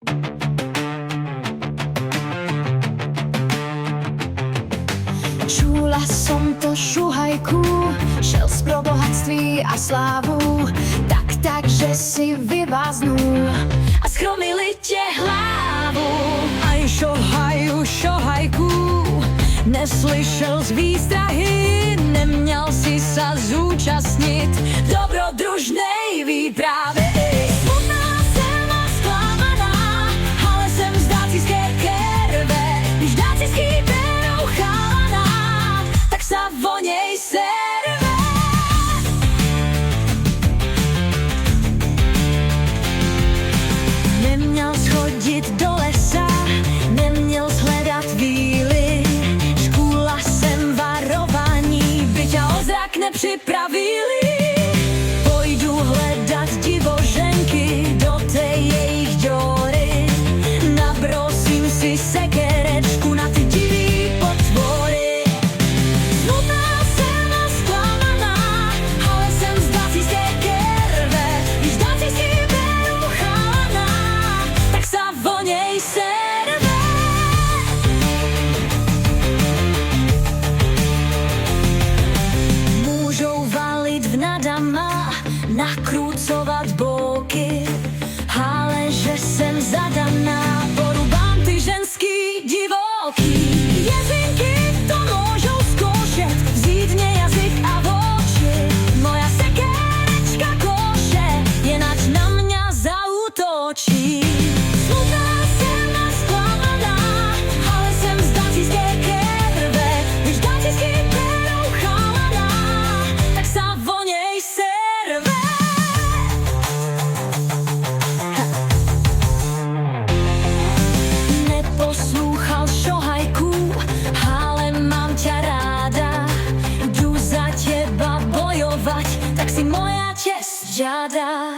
Čula som to šuhajku, šel pro bohatství a slávu, takže si vyváznul a schromili tě hlavu. Aj šohajku, neslyšel z výstrahy, neměl si sa zúčastnit dobrodružnej výpravy. Smutná jsem a zklamaná, ale jsem z dácické krve, když dácický berou chalaná, tak sa vo nej serve. Neměl schodit do lesa, neměl hledat víly, škůla sem varování, by ťa o zrak nepřipravili. Pojdu hledat divoženky do té jejich ďory, nabrosím si sekerečku na ty divý potvory. Smutná jsem a zklamaná, ale jsem z dácické krve, když dácický berou chalaná, tak sa vo nej serve. Můžou valit v nadama, nakrúcovat boky, ale že jsem zadaná, porubám ty ženský divoký. Jezinky to môžou skúšet, vzít mě jazyk a voči. Moja sekerečka koše, jenač na mňa zaútočí. Smutná jsem a zklamaná, ale jsem z dácické krve, když dácický berou chalaná, tak sa vo nej serve. Neposlúchal šohajku, ale mám ťa ráda. Jdu za teba bojovať, tak si moja česť žiada.